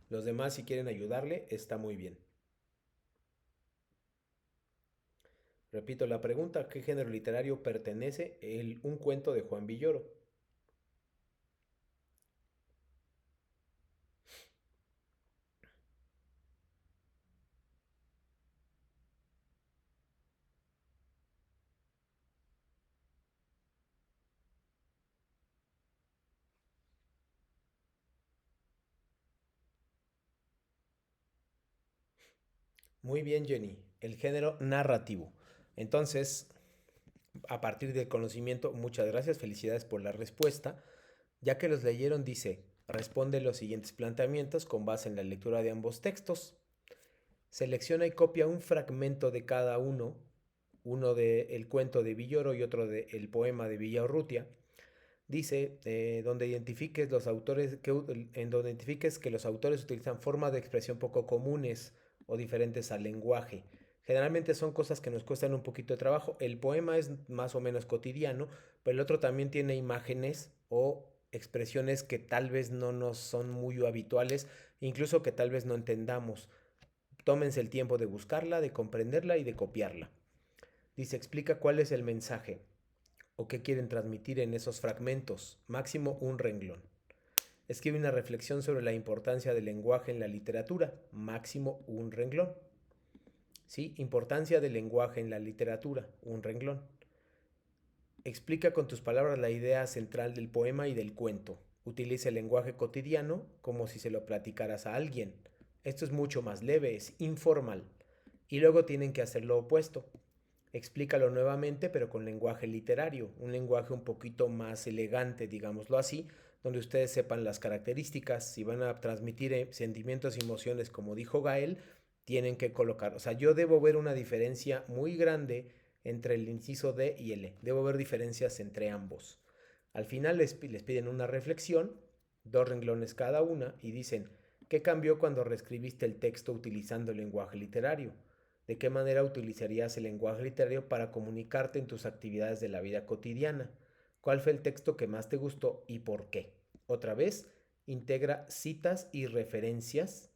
Speaker 1: Los demás, si quieren ayudarle, está muy bien. Repito la pregunta, ¿a qué género literario pertenece un cuento de Juan Villoro? Muy bien, Jenny. El género narrativo. Entonces, a partir del conocimiento, muchas gracias, felicidades por la respuesta. Ya que los leyeron, dice, responde los siguientes planteamientos con base en la lectura de ambos textos. Selecciona y copia un fragmento de cada uno del cuento de Villoro y otro del poema de Villaurrutia. Dice, donde identifiques los autores en donde identifiques que los autores utilizan formas de expresión poco comunes o diferentes al lenguaje. Generalmente son cosas que nos cuestan un poquito de trabajo. El poema es más o menos cotidiano, pero el otro también tiene imágenes o expresiones que tal vez no nos son muy habituales, incluso que tal vez no entendamos. Tómense el tiempo de buscarla, de comprenderla y de copiarla. Dice, explica cuál es el mensaje o qué quieren transmitir en esos fragmentos, máximo un renglón. Escribe una reflexión sobre la importancia del lenguaje en la literatura, máximo un renglón. ¿Sí? Importancia del lenguaje en la literatura, un renglón. Explica con tus palabras la idea central del poema y del cuento. Utiliza el lenguaje cotidiano como si se lo platicaras a alguien. Esto es mucho más leve, es informal. Y luego tienen que hacer lo opuesto. Explícalo nuevamente, pero con lenguaje literario, un lenguaje un poquito más elegante, digámoslo así, donde ustedes sepan las características, si van a transmitir sentimientos y emociones, como dijo Gael, tienen que colocar, o sea, yo debo ver una diferencia muy grande entre el inciso D y L, debo ver diferencias entre ambos. Al final les piden una reflexión, dos renglones cada una, y dicen, ¿qué cambió cuando reescribiste el texto utilizando el lenguaje literario? ¿De qué manera utilizarías el lenguaje literario para comunicarte en tus actividades de la vida cotidiana? ¿Cuál fue el texto que más te gustó y por qué? Otra vez, integra citas y referencias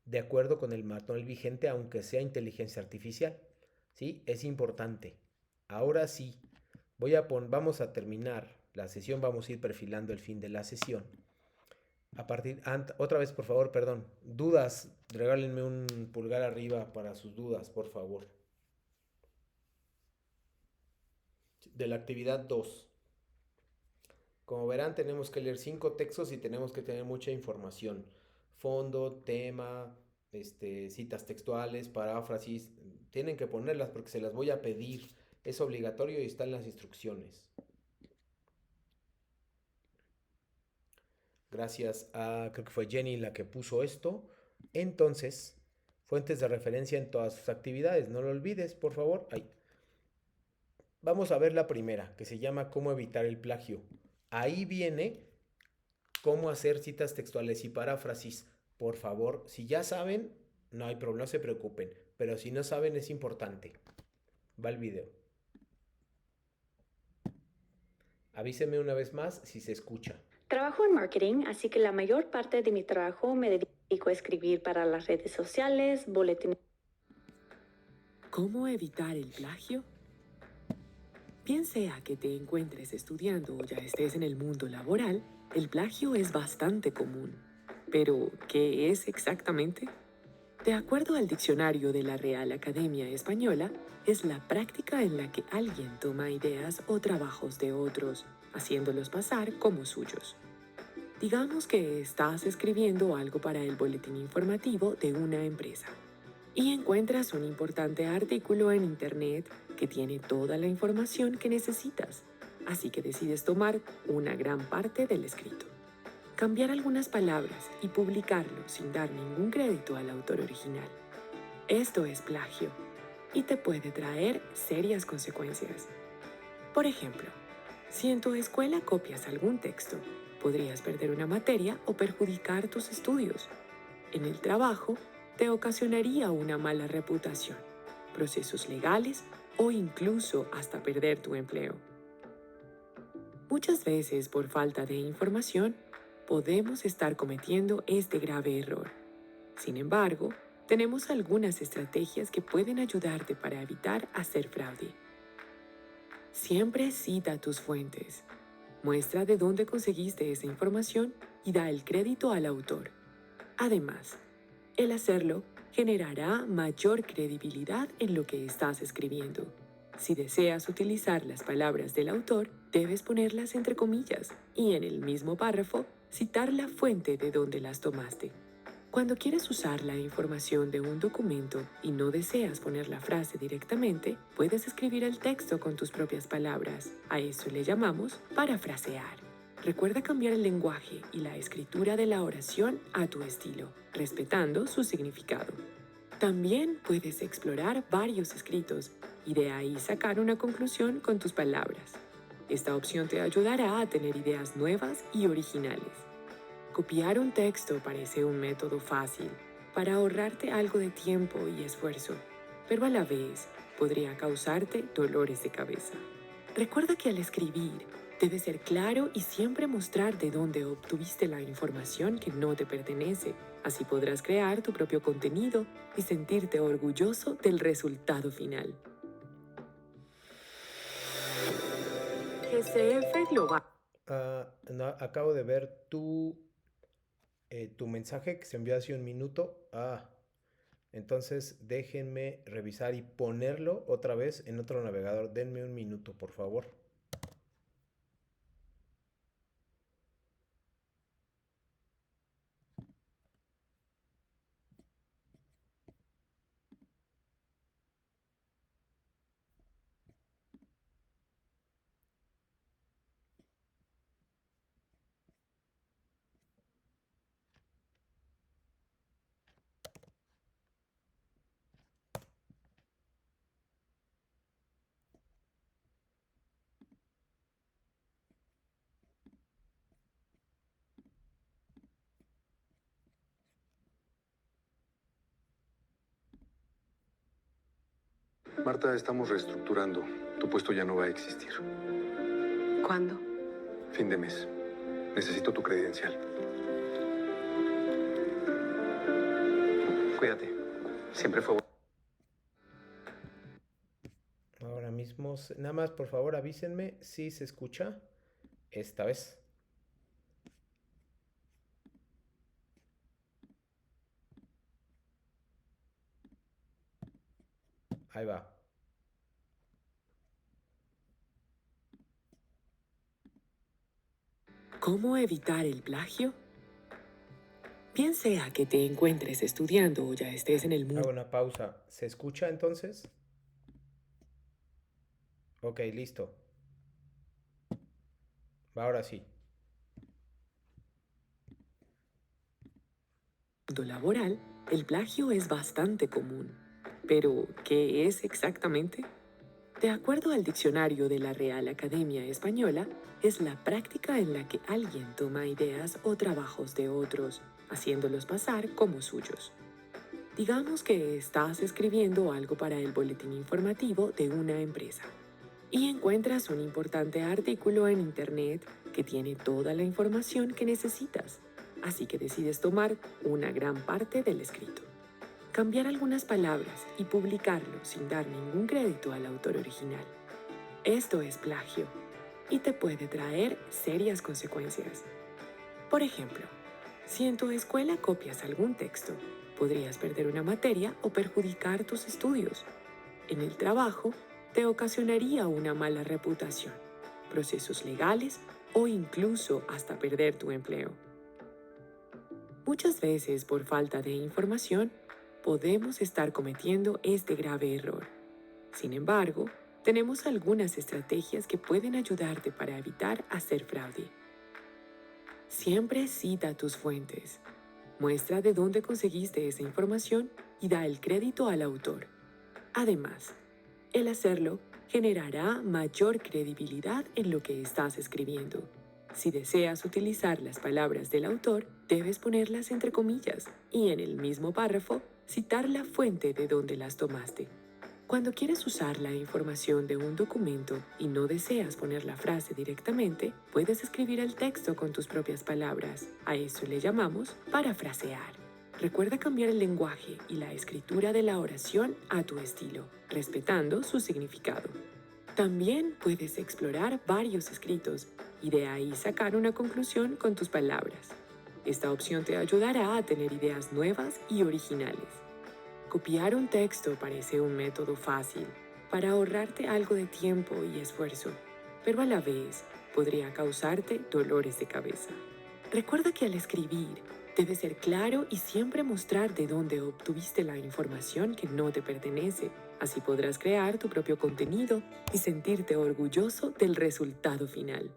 Speaker 1: de acuerdo con el manual vigente, aunque sea inteligencia artificial. ¿Sí? Es importante. Ahora sí, vamos a terminar la sesión, vamos a ir perfilando el fin de la sesión. Otra vez, por favor, perdón. Dudas, regálenme un pulgar arriba para sus dudas, por favor. De la actividad 2. Como verán, tenemos que leer 5 textos y tenemos que tener mucha información. Fondo, tema, citas textuales, paráfrasis. Tienen que ponerlas porque se las voy a pedir. Es obligatorio y está en las instrucciones. Gracias a, creo que fue Jenny la que puso esto. Entonces, fuentes de referencia en todas sus actividades. No lo olvides, por favor. Ahí. Vamos a ver la primera, que se llama Cómo evitar el plagio. Ahí viene cómo hacer citas textuales y paráfrasis. Por favor, si ya saben, no hay problema, no se preocupen. Pero si no saben, es importante. Va el video. Avíseme una vez más si se escucha.
Speaker 4: Trabajo en marketing, así que la mayor parte de mi trabajo me dedico a escribir para las redes sociales, boletines.
Speaker 5: ¿Cómo evitar el plagio? Bien sea que te encuentres estudiando o ya estés en el mundo laboral, el plagio es bastante común. Pero, ¿qué es exactamente? De acuerdo al diccionario de la Real Academia Española, es la práctica en la que alguien toma ideas o trabajos de otros, haciéndolos pasar como suyos. Digamos que estás escribiendo algo para el boletín informativo de una empresa y encuentras un importante artículo en Internet que tiene toda la información que necesitas, así que decides tomar una gran parte del escrito, cambiar algunas palabras y publicarlo sin dar ningún crédito al autor original. Esto es plagio y te puede traer serias consecuencias. Por ejemplo, si en tu escuela copias algún texto, podrías perder una materia o perjudicar tus estudios. En el trabajo, te ocasionaría una mala reputación, procesos legales o incluso hasta perder tu empleo. Muchas veces, por falta de información, podemos estar cometiendo este grave error. Sin embargo, tenemos algunas estrategias que pueden ayudarte para evitar hacer fraude. Siempre cita tus fuentes. Muestra de dónde conseguiste esa información y da el crédito al autor. Además, el hacerlo generará mayor credibilidad en lo que estás escribiendo. Si deseas utilizar las palabras del autor, debes ponerlas entre comillas y en el mismo párrafo citar la fuente de donde las tomaste. Cuando quieres usar la información de un documento y no deseas poner la frase directamente, puedes escribir el texto con tus propias palabras. A eso le llamamos parafrasear. Recuerda cambiar el lenguaje y la escritura de la oración a tu estilo, respetando su significado. También puedes explorar varios escritos y de ahí sacar una conclusión con tus palabras. Esta opción te ayudará a tener ideas nuevas y originales. Copiar un texto parece un método fácil para ahorrarte algo de tiempo y esfuerzo, pero a la vez podría causarte dolores de cabeza. Recuerda que al escribir, debes ser claro y siempre mostrar de dónde obtuviste la información que no te pertenece. Así podrás crear tu propio contenido y sentirte orgulloso del resultado final. GCF Global.
Speaker 1: No, acabo de ver tu mensaje que se envió hace un minuto. Entonces déjenme revisar y ponerlo otra vez en otro navegador. Denme un minuto, por favor.
Speaker 6: Marta, estamos reestructurando. Tu puesto ya no va a existir.
Speaker 7: ¿Cuándo?
Speaker 6: Fin de mes. Necesito tu credencial. Cuídate. Siempre fue bueno.
Speaker 1: Ahora mismo, nada más por favor avísenme si se escucha esta vez. Ahí va.
Speaker 5: ¿Cómo evitar el plagio? Bien sea que te encuentres estudiando o ya estés en el
Speaker 1: Hago
Speaker 5: mundo.
Speaker 1: una pausa. ¿Se escucha entonces? Ok, listo. Ahora sí.
Speaker 5: Laboral, el plagio es bastante común. Pero, ¿qué es exactamente? De acuerdo al diccionario de la Real Academia Española, es la práctica en la que alguien toma ideas o trabajos de otros, haciéndolos pasar como suyos. Digamos que estás escribiendo algo para el boletín informativo de una empresa y encuentras un importante artículo en Internet que tiene toda la información que necesitas, así que decides tomar una gran parte del escrito, cambiar algunas palabras y publicarlo sin dar ningún crédito al autor original. Esto es plagio y te puede traer serias consecuencias. Por ejemplo, si en tu escuela copias algún texto, podrías perder una materia o perjudicar tus estudios. En el trabajo, te ocasionaría una mala reputación, procesos legales o incluso hasta perder tu empleo. Muchas veces, por falta de información, podemos estar cometiendo este grave error. Sin embargo, tenemos algunas estrategias que pueden ayudarte para evitar hacer fraude. Siempre cita tus fuentes. Muestra de dónde conseguiste esa información y da el crédito al autor. Además, el hacerlo generará mayor credibilidad en lo que estás escribiendo. Si deseas utilizar las palabras del autor, debes ponerlas entre comillas y en el mismo párrafo citar la fuente de donde las tomaste. Cuando quieres usar la información de un documento y no deseas poner la frase directamente, puedes escribir el texto con tus propias palabras. A eso le llamamos parafrasear. Recuerda cambiar el lenguaje y la escritura de la oración a tu estilo, respetando su significado. También puedes explorar varios escritos y de ahí sacar una conclusión con tus palabras. Esta opción te ayudará a tener ideas nuevas y originales. Copiar un texto parece un método fácil para ahorrarte algo de tiempo y esfuerzo, pero a la vez podría causarte dolores de cabeza. Recuerda que al escribir, debes ser claro y siempre mostrar de dónde obtuviste la información que no te pertenece. Así podrás crear tu propio contenido y sentirte orgulloso del resultado final.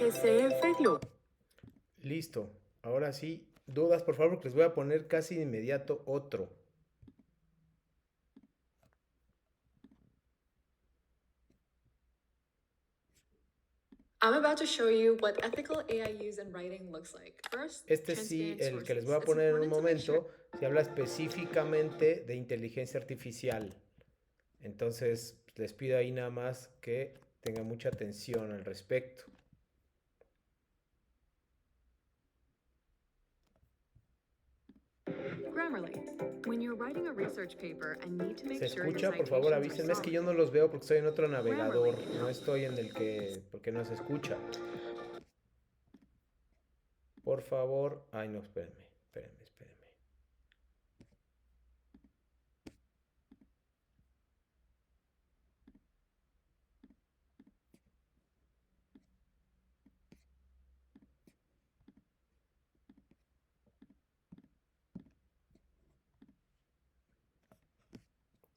Speaker 5: GCF Globo.
Speaker 1: Listo. Ahora sí, dudas, por favor, porque les voy a poner casi de inmediato otro.
Speaker 8: I'm about to show you what ethical AI use in writing looks like. First,
Speaker 1: Este sí,
Speaker 8: transparent
Speaker 1: el que les voy a
Speaker 8: sources.
Speaker 1: poner en un
Speaker 8: It's important to make
Speaker 1: momento, se habla específicamente de inteligencia artificial. Entonces, les pido ahí nada más que tengan mucha atención al respecto.
Speaker 8: Grammarly. When you're writing a research paper and need to make
Speaker 1: ¿Se
Speaker 8: sure your
Speaker 1: escucha? Por favor,
Speaker 8: citations are
Speaker 1: avísenme. Es que
Speaker 8: solid.
Speaker 1: yo no los veo porque estoy en otro navegador. No estoy en el que... porque no se escucha. Por favor. Ay, no, espérenme.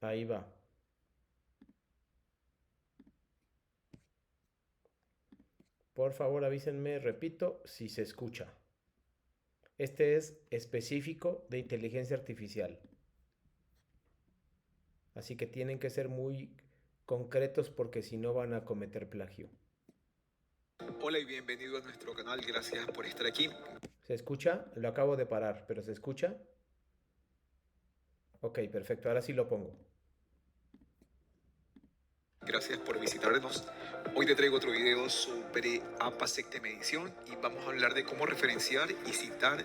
Speaker 1: Ahí va. Por favor, avísenme, repito, si se escucha. Este es específico de inteligencia artificial. Así que tienen que ser muy concretos porque si no van a cometer plagio.
Speaker 9: Hola y bienvenido a nuestro canal, gracias por estar aquí.
Speaker 1: ¿Se escucha? Lo acabo de parar, pero ¿se escucha? Ok, perfecto, ahora sí lo pongo.
Speaker 9: Gracias por visitarnos. Hoy te traigo otro video sobre APASEC de medición y vamos a hablar de cómo referenciar y citar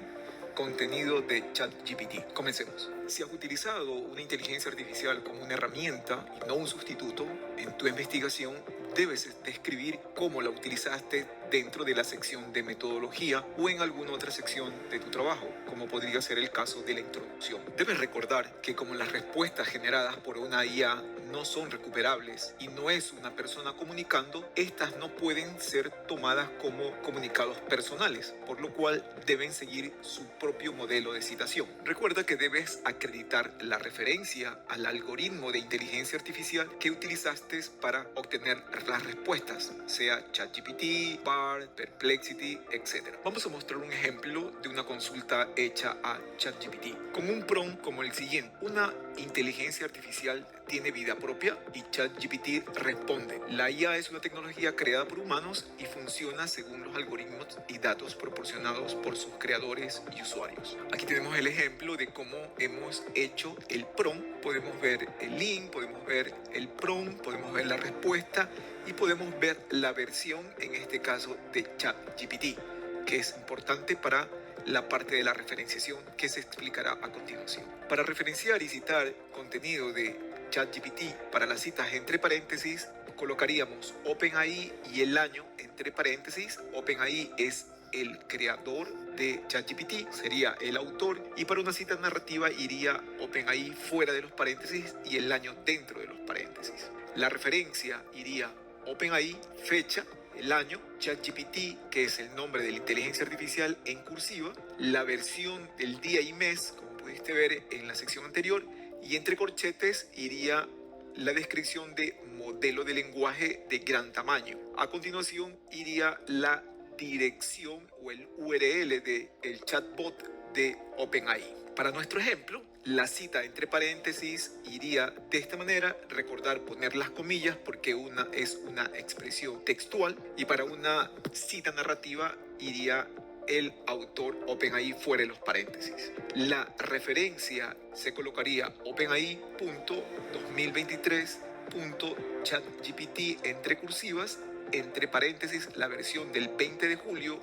Speaker 9: contenido de ChatGPT. Comencemos. Si has utilizado una inteligencia artificial como una herramienta y no un sustituto en tu investigación, debes describir cómo la utilizaste dentro de la sección de metodología o en alguna otra sección de tu trabajo, como podría ser el caso de la introducción. Debes recordar que como las respuestas generadas por una IA no son recuperables y no es una persona comunicando, estas no pueden ser tomadas como comunicados personales, por lo cual deben seguir su propio modelo de citación. Recuerda que debes acreditar la referencia al algoritmo de inteligencia artificial que utilizaste para obtener las respuestas, sea ChatGPT, BARD, Perplexity, etc. Vamos a mostrar un ejemplo de una consulta hecha a ChatGPT con un prompt como el siguiente: una inteligencia artificial tiene vida propia, y ChatGPT responde: la IA es una tecnología creada por humanos y funciona según los algoritmos y datos proporcionados por sus creadores y usuarios. Aquí tenemos el ejemplo de cómo hemos hecho el prompt. Podemos ver el link, podemos ver el prompt, podemos ver la respuesta y podemos ver la versión, en este caso, de ChatGPT, que es importante para la parte de la referenciación que se explicará a continuación. Para referenciar y citar contenido de ChatGPT para las citas entre paréntesis, colocaríamos OpenAI y el año entre paréntesis. OpenAI es el creador de ChatGPT, sería el autor, y para una cita narrativa iría OpenAI fuera de los paréntesis y el año dentro de los paréntesis. La referencia iría OpenAI, fecha, el año, ChatGPT, que es el nombre de la inteligencia artificial en cursiva, la versión del día y mes, como pudiste ver en la sección anterior, y entre corchetes iría la descripción de modelo de lenguaje de gran tamaño. A continuación iría la dirección o el URL del chatbot de OpenAI. Para nuestro ejemplo, la cita entre paréntesis iría de esta manera, recordar poner las comillas porque una es una expresión textual, y para una cita narrativa iría el autor OpenAI fuera de los paréntesis. La referencia se colocaría OpenAI.2023.ChatGPT entre cursivas, entre paréntesis la versión del 20 de julio,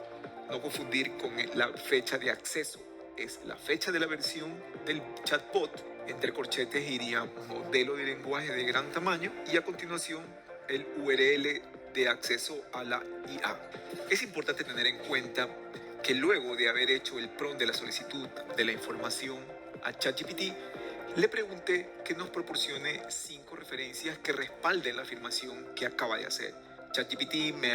Speaker 9: no confundir con la fecha de acceso, es la fecha de la versión del chatbot, entre corchetes iría modelo de lenguaje de gran tamaño, y a continuación el URL de acceso a la IA. Es importante tener en cuenta que luego de haber hecho el prompt de la solicitud de la información a ChatGPT, le pregunté que nos proporcione 5 referencias que respalden la afirmación que acaba de hacer. ChatGPT me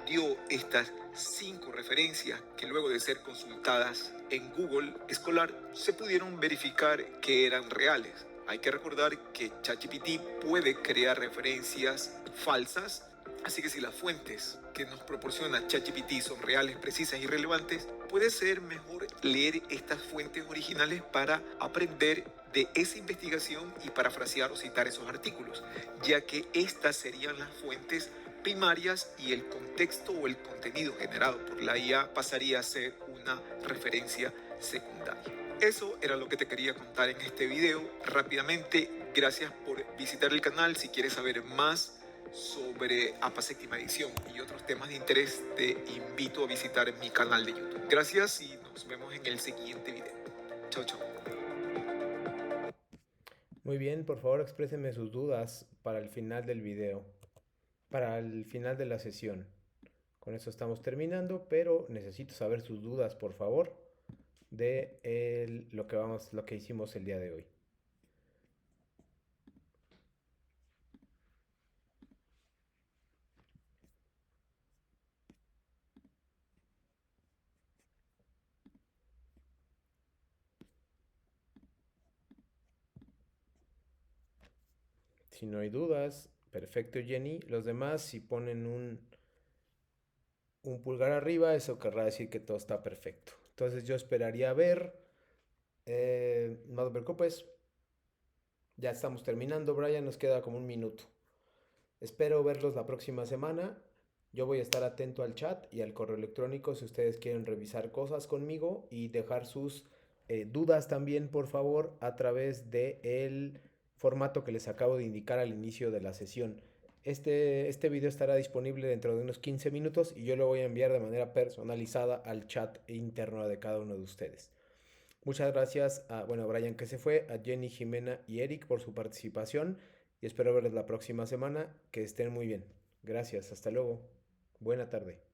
Speaker 9: dio estas 5 referencias que luego de ser consultadas en Google Scholar se pudieron verificar que eran reales. Hay que recordar que ChatGPT puede crear referencias falsas, así que si las fuentes que nos proporciona ChatGPT son reales, precisas y relevantes, puede ser mejor leer estas fuentes originales para aprender de esa investigación y parafrasear o citar esos artículos, ya que estas serían las fuentes primarias y el contexto o el contenido generado por la IA pasaría a ser una referencia secundaria. Eso era lo que te quería contar en este video. Rápidamente, gracias por visitar el canal. Si quieres saber más sobre APA séptima edición y otros temas de interés, te invito a visitar mi canal de YouTube. Gracias y nos vemos en el siguiente video. Chao, chao.
Speaker 1: Muy bien, por favor exprésenme sus dudas para el final del video, para el final de la sesión. Con eso estamos terminando, pero necesito saber sus dudas, por favor, de lo que hicimos el día de hoy. Si no hay dudas, perfecto, Jenny. Los demás, si ponen un pulgar arriba, eso querrá decir que todo está perfecto. Entonces yo esperaría ver. No te preocupes. Ya estamos terminando, Brian. Nos queda como un minuto. Espero verlos la próxima semana. Yo voy a estar atento al chat y al correo electrónico si ustedes quieren revisar cosas conmigo y dejar sus dudas también, por favor, a través del formato que les acabo de indicar al inicio de la sesión. Este video estará disponible dentro de unos 15 minutos y yo lo voy a enviar de manera personalizada al chat interno de cada uno de ustedes. Muchas gracias a Brian, que se fue, a Jenny, Jimena y Eric por su participación y espero verles la próxima semana. Que estén muy bien. Gracias, hasta luego. Buena tarde.